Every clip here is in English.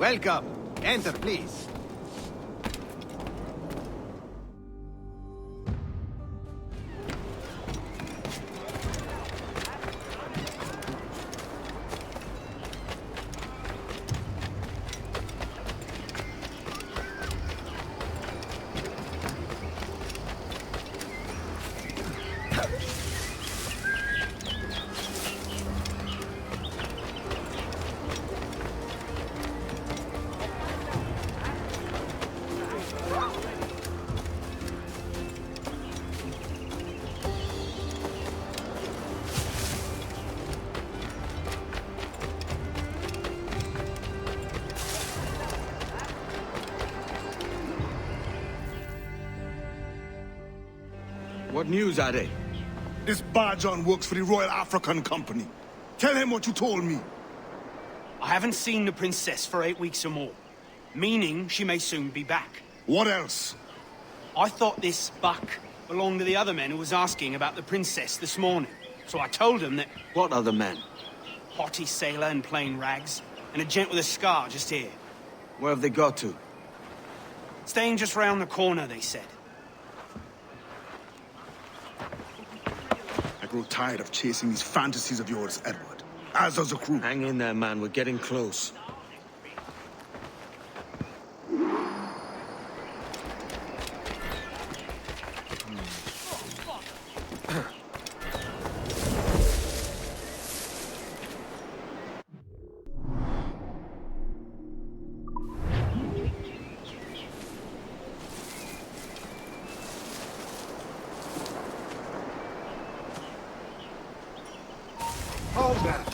Welcome. Enter, please. What news are they? This Barjon works for the Royal African Company. Tell him what you told me. I haven't seen the princess for 8 weeks or more, meaning she may soon be back. What else? I thought this buck belonged to the other men who was asking about the princess this morning. So I told him that... What other men? Haughty sailor in plain rags, and a gent with a scar just here. Where have they got to? Staying just round the corner, they said. I grow tired of chasing these fantasies of yours, Edward. As does the crew. Hang in there, man. We're getting close. Hold that.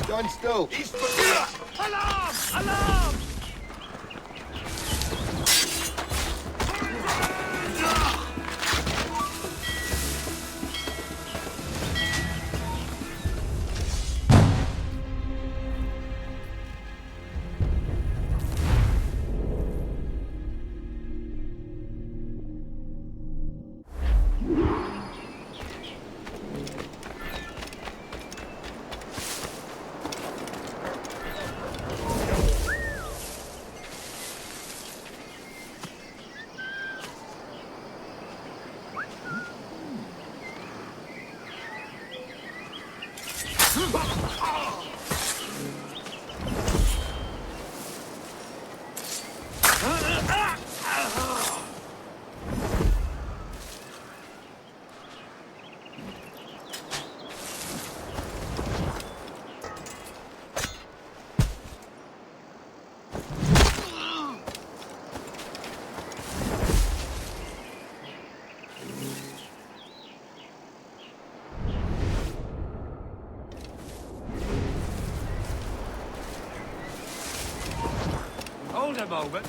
John Stowe. Alarm! Alarm! Hold a moment.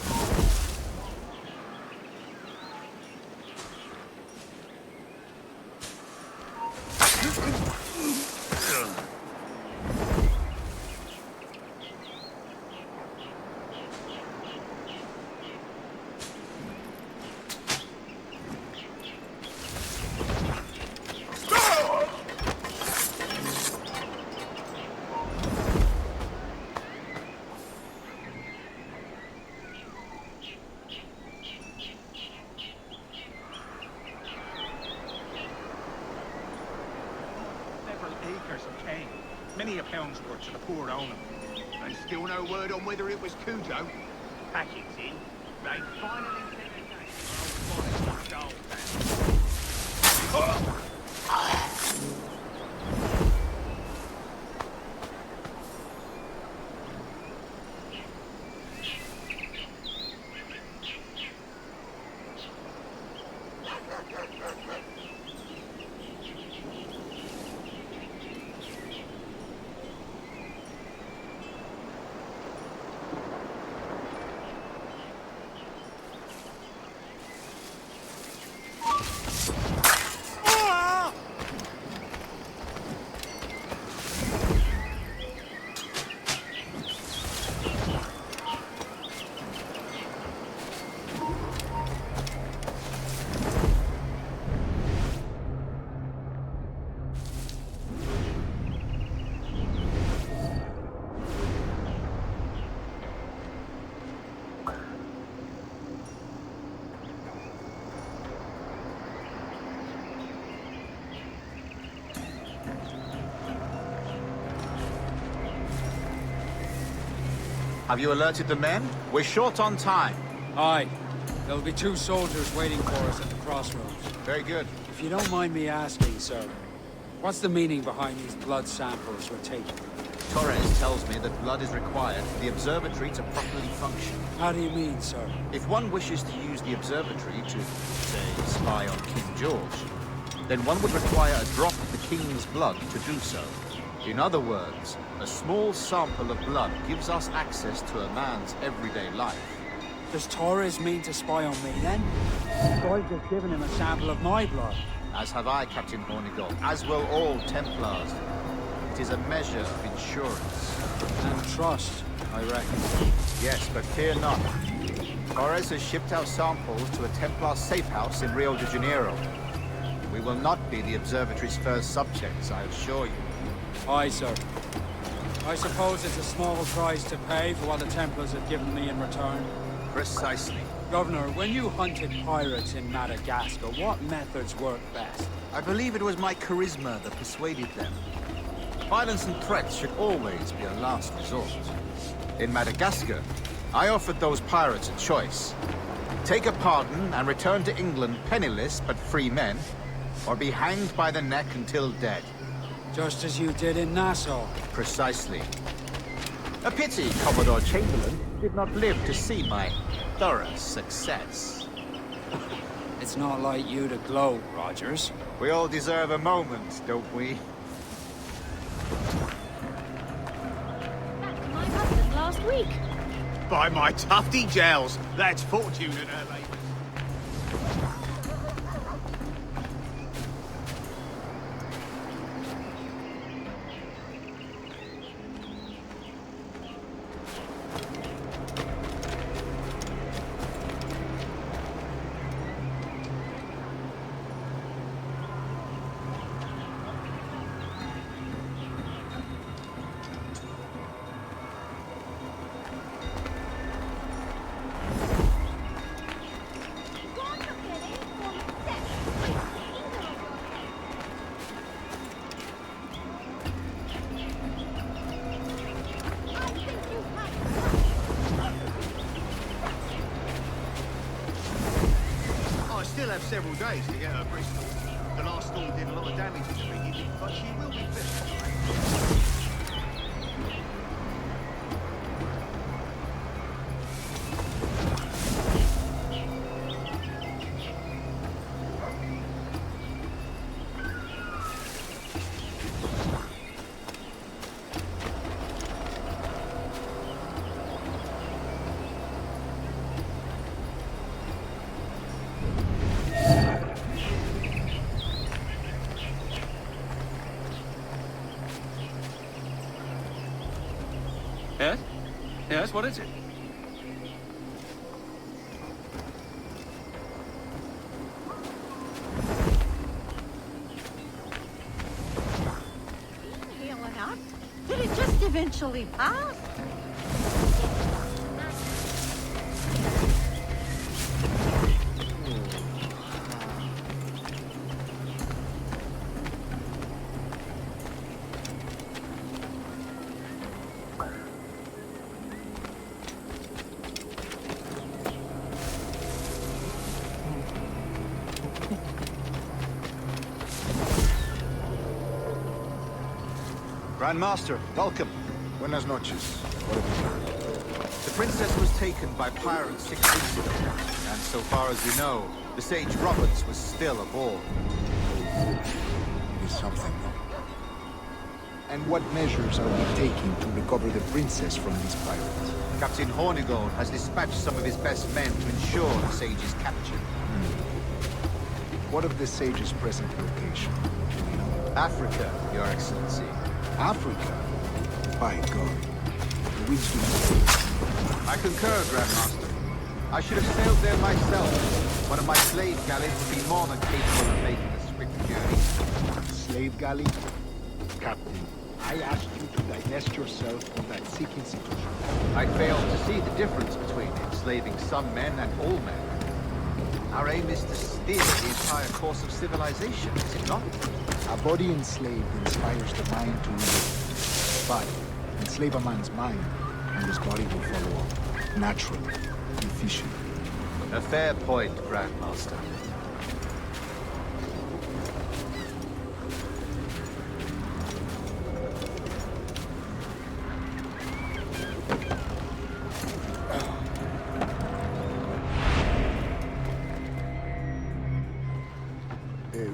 Kelmsford to the poor owner. And still no word on whether it was Cujo. Packets in. They finally sent a date for old Have you alerted the men? We're short on time. Aye. There'll be 2 soldiers waiting for us at the crossroads. Very good. If you don't mind me asking, sir, what's the meaning behind these blood samples we're taking? Torres tells me that blood is required for the observatory to properly function. How do you mean, sir? If one wishes to use the observatory to, say, spy on King George, then one would require a drop of the King's blood to do so. In other words, a small sample of blood gives us access to a man's everyday life. Does Torres mean to spy on me, then? So I've just given him a sample of my blood. As have I, Captain Hornigold, as will all Templars. It is a measure of insurance. And trust, I reckon. Yes, but fear not. Torres has shipped out samples to a Templar safe house in Rio de Janeiro. We will not be the observatory's first subjects, I assure you. Aye, sir. I suppose it's a small price to pay for what the Templars have given me in return. Precisely. Governor, when you hunted pirates in Madagascar, what methods worked best? I believe it was my charisma that persuaded them. Violence and threats should always be a last resort. In Madagascar, I offered those pirates a choice. Take a pardon and return to England penniless but free men, or be hanged by the neck until dead. Just as you did in Nassau. Precisely. A pity Commodore Chamberlain did not live to see my thorough success. It's not like you to gloat, Rogers. We all deserve a moment, don't we? That's my husband last week. By my tufty gels, that's fortune at her labours. I still have several days to get her Bristol. The last storm did a lot of damage to the beginning, but she will be fit. Yes? Yes, what is it? Healing up? Did it just eventually pass? Grand Master, welcome. Buenas noches. What have you heard? The princess was taken by pirates 6 weeks ago, and so far as we know, the Sage Roberts was still aboard. It is something. And what measures are we taking to recover the princess from these pirates? Captain Hornigold has dispatched some of his best men to ensure the Sage's capture. What of the Sage's present location? Do we know? Africa, Your Excellency. Africa? By God. The winds do not. I concur, Grandmaster. I should have sailed there myself. One of my slave galleys would be more than capable of making the swift journey. Slave galley? Captain, I asked you to divest yourself of that sick institution. I failed to see the difference between enslaving some men and all men. Our aim is to steer the entire course of civilization, is it not? A body enslaved inspires the mind to live. But enslave a man's mind, and his body will follow up. Naturally, efficient. A fair point, Grandmaster.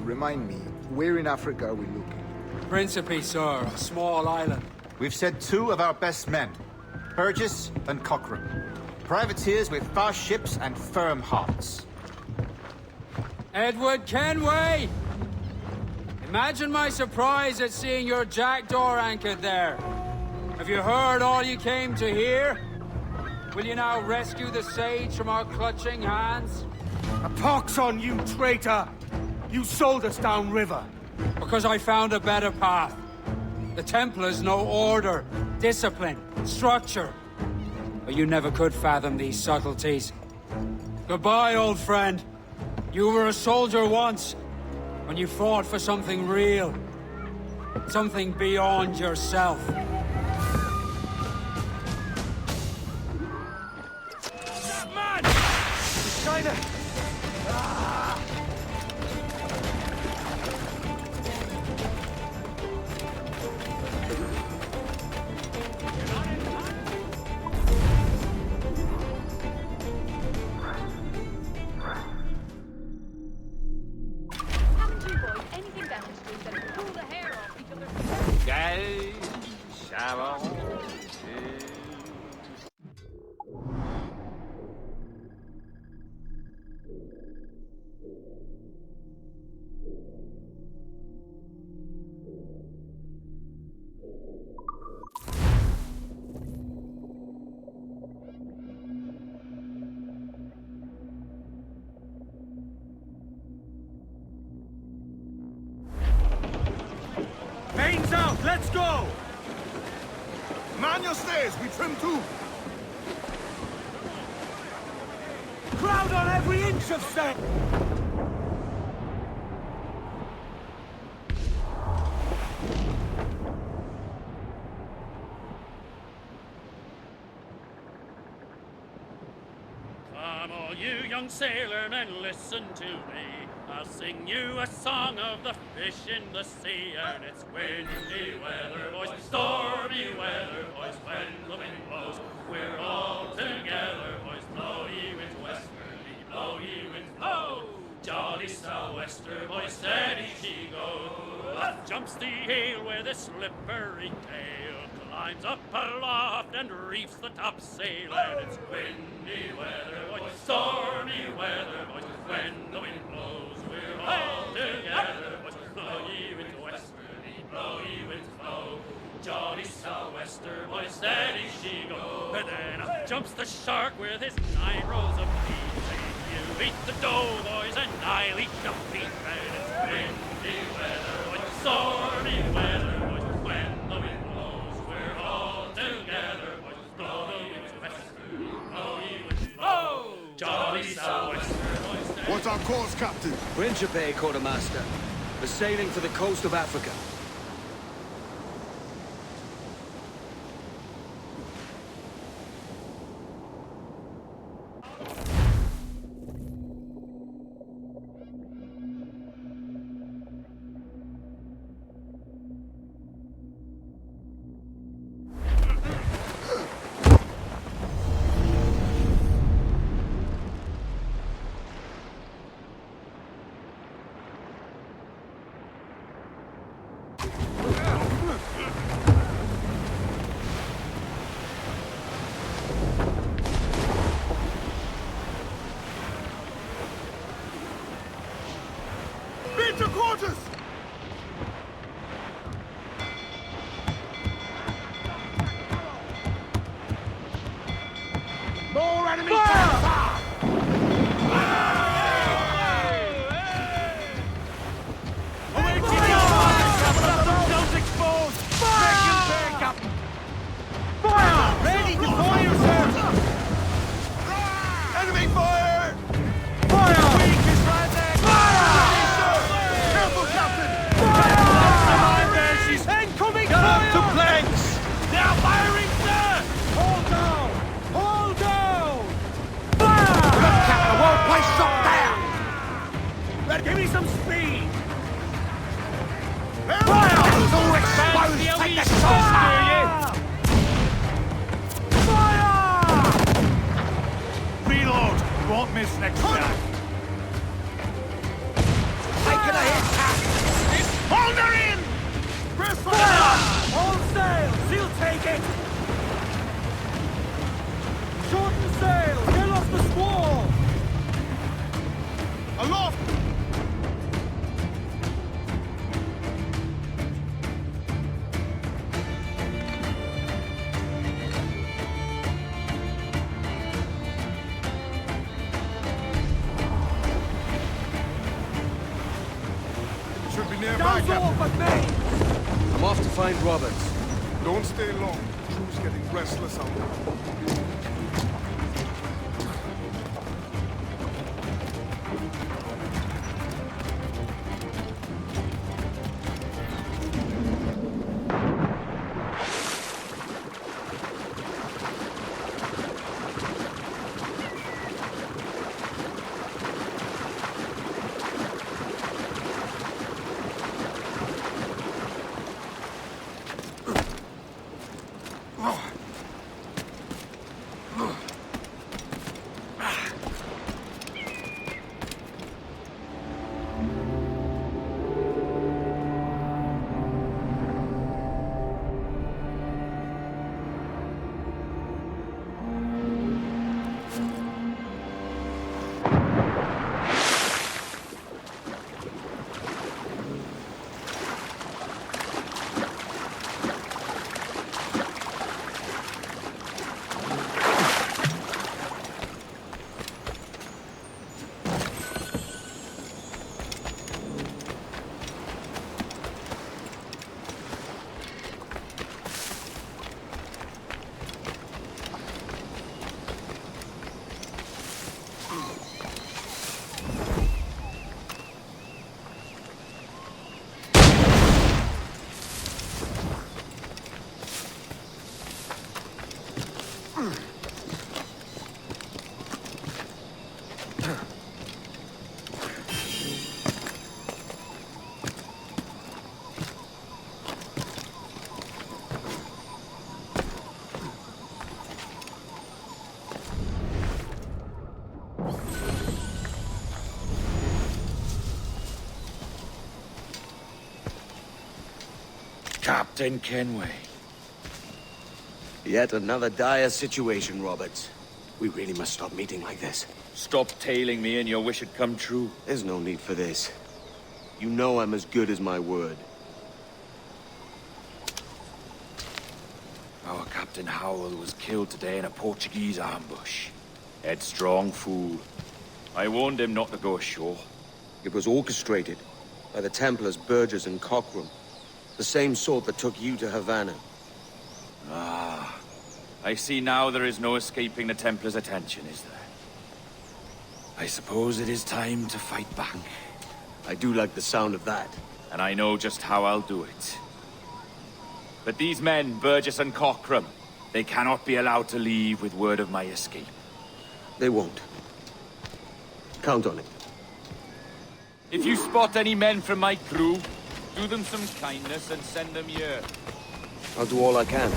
Remind me, where in Africa are we looking? Principe, sir, a small island. We've sent 2 of our best men, Burgess and Cochrane. Privateers with fast ships and firm hearts. Edward Kenway! Imagine my surprise at seeing your jackdaw anchored there. Have you heard all you came to hear? Will you now rescue the Sage from our clutching hands? A pox on you, traitor! You sold us downriver. Because I found a better path. The Templars know order, discipline, structure. But you never could fathom these subtleties. Goodbye, old friend. You were a soldier once, when you fought for something real. Something beyond yourself. That man! China! Mains out, let's go! Man your stays, we trim too. Crowd on every inch of sail! Come all you young sailormen, listen to me. I'll sing you a song of the fish in the sea, and it's windy weather, boys, stormy weather, boys, when the wind blows. We're all together, boys, blow ye winds westerly, blow ye winds blow. Jolly sou'wester, boys, steady she goes. Up jumps the ale with a slippery tail, climbs up aloft and reefs the topsail, and it's windy weather, boys, stormy weather, boys, when the wind blows. We're all together, boys, blow ye winds westerly, blow ye winds blow. Jolly sou'wester, boys, steady she goes. And then up jumps the shark with his 9 rows of teeth, saying, you eat the dough, boys, and I'll eat the feet. And it's windy weather, boys, stormy weather, boys, when the wind blows. We're all together, boys, blow ye winds westerly, blow ye winds blow. Jolly sou'wester, boys, steady. What's our course, Captain? Principe, Quartermaster. We're sailing for the coast of Africa. All enemy tanks are! Don't expose! Make him pay, Captain! Fire! Ready to fire, sir! Enemy fire! Fire! Weak is right there! Fire! Careful, Captain! Fire! She's incoming fire! To planks! They are firing, sir! Hold down! Hold down! Fire! Look, Captain, the whole place shut down! Give me some speed! Fire! It's all exposed! Take the shots, do you? Fire! Reload! Won't miss next time. Taking a hit, Cap! Hold her in! Fire! All sail! She'll take it! Shorten sail! Get off the squall! Aloft! Should be nearby, Captain. I'm off to find Roberts. Don't stay long. Crew's getting restless out there. Captain Kenway. Yet another dire situation, Roberts. We really must stop meeting like this. Stop tailing me and your wish had come true. There's no need for this. You know I'm as good as my word. Our Captain Howell was killed today in a Portuguese ambush. Headstrong fool. I warned him not to go ashore. It was orchestrated by the Templars Burgess and Cockrum. The same sort that took you to Havana. Ah. I see now there is no escaping the Templars' attention, is there? I suppose it is time to fight back. I do like the sound of that. And I know just how I'll do it. But these men, Burgess and Cockrum, they cannot be allowed to leave with word of my escape. They won't. Count on it. If you spot any men from my crew, do them some kindness and send them here. I'll do all I can.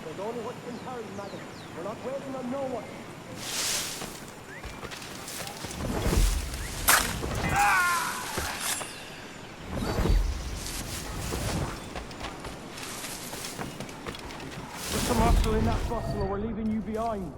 There's only what's been carried in waiting on no one. Put some hustle in that bustle or we're leaving you behind.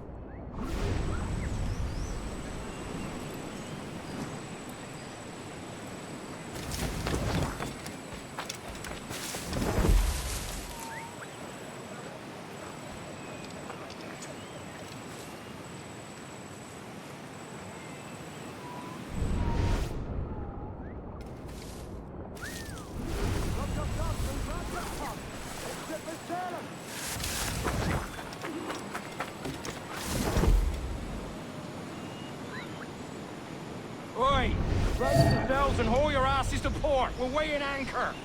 Oi! Raise yourselves and haul your asses to port. We're weighing anchor.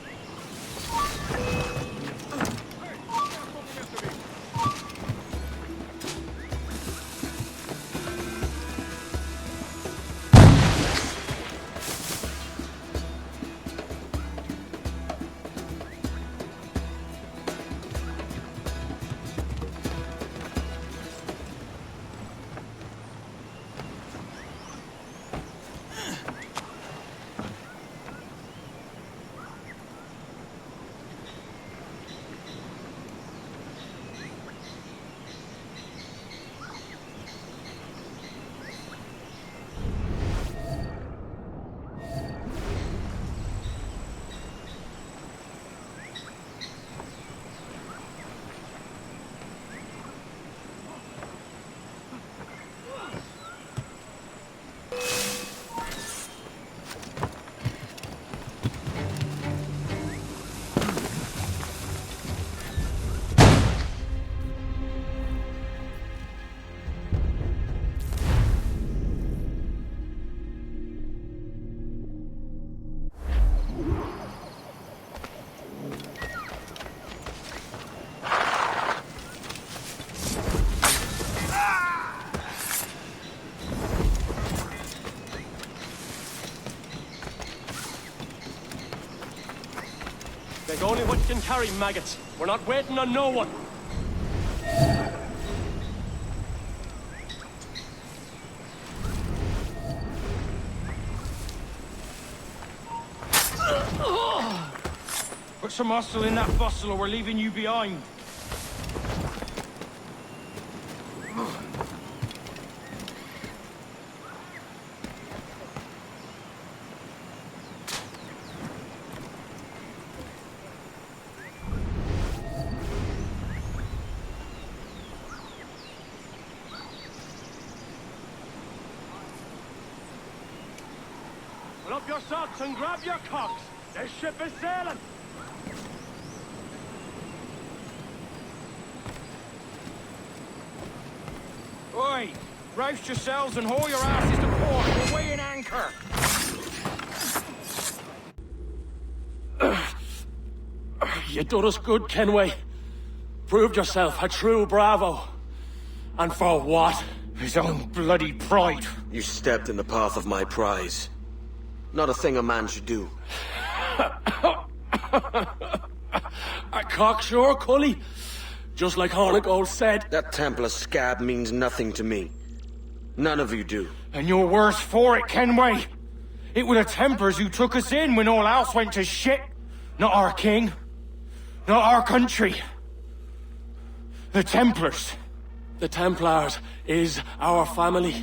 There's only what you can carry, maggots. We're not waiting on no one. Put some hustle in that bustle or we're leaving you behind. Pull up your socks and grab your cocks. This ship is sailing. Oi! Roust yourselves and haul your asses to port. We're weighing anchor. You done us good, Kenway. Proved yourself a true bravo. And for what? His own bloody pride. You stepped in the path of my prize. Not a thing a man should do. A cocksure, Cully. Just like Hornigold said. That Templar scab means nothing to me. None of you do. And you're worse for it, Kenway. It were the Templars who took us in when all else went to shit. Not our king. Not our country. The Templars. The Templars is our family.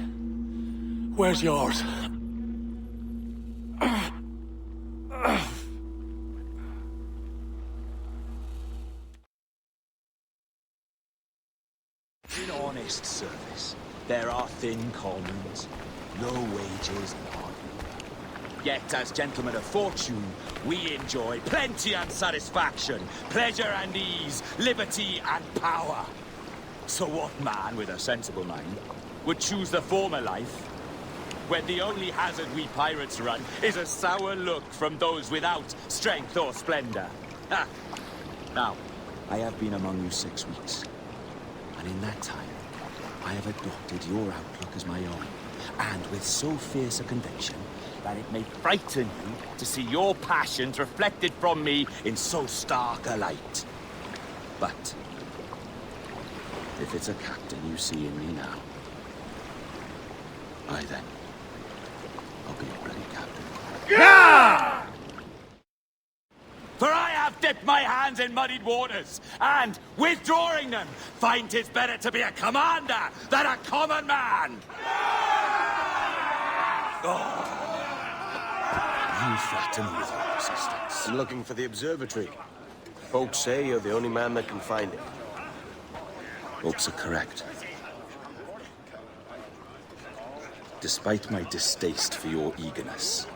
Where's yours? In honest service, there are thin commons, low wages and hard labor. Yet, as gentlemen of fortune, we enjoy plenty and satisfaction, pleasure and ease, liberty and power. So what man with a sensible mind would choose the former life, when the only hazard we pirates run is a sour look from those without strength or splendor? Ha! Now, I have been among you 6 weeks. And in that time, I have adopted your outlook as my own, and with so fierce a conviction that it may frighten you to see your passions reflected from me in so stark a light. But If it's a captain you see in me now, I then, I'll be a bloody captain. Yeah! For I have dipped my hands in muddied waters, and, withdrawing them, find 'tis better to be a commander than a common man! Oh. You threaten me with your resistance. I'm looking for the observatory. Folks say you're the only man that can find it. Folks are correct. Despite my distaste for your eagerness,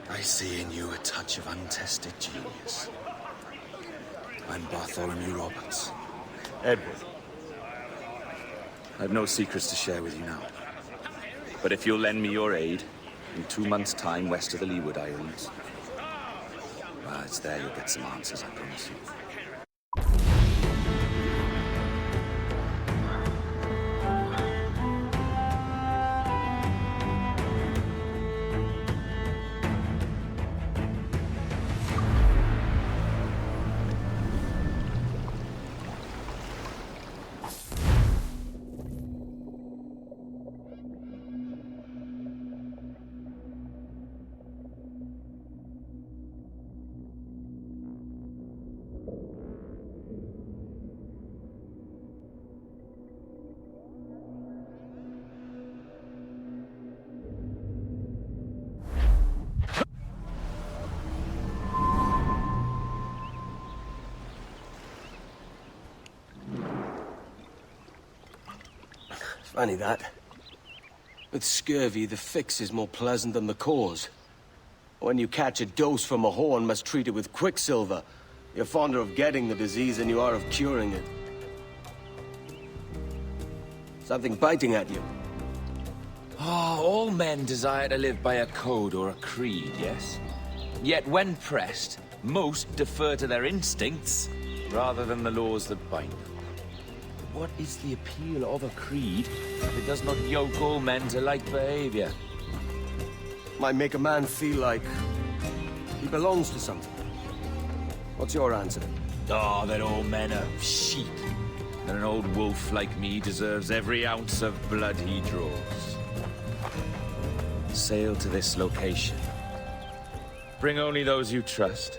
I see in you a touch of untested genius. I'm Bartholomew Roberts. Edward. I've no secrets to share with you now. But if you'll lend me your aid, in 2 months' time west of the Leeward Islands, well, it's there you'll get some answers, I promise you. Funny that. With scurvy, the fix is more pleasant than the cause. When you catch a dose from a horn, must treat it with quicksilver. You're fonder of getting the disease than you are of curing it. Something biting at you. Ah, all men desire to live by a code or a creed, yes? Yet when pressed, most defer to their instincts rather than the laws that bind them. What is the appeal of a creed if it does not yoke all men to like behavior? Might make a man feel like he belongs to something. What's your answer? Oh, that all men are sheep. That an old wolf like me deserves every ounce of blood he draws. Sail to this location. Bring only those you trust,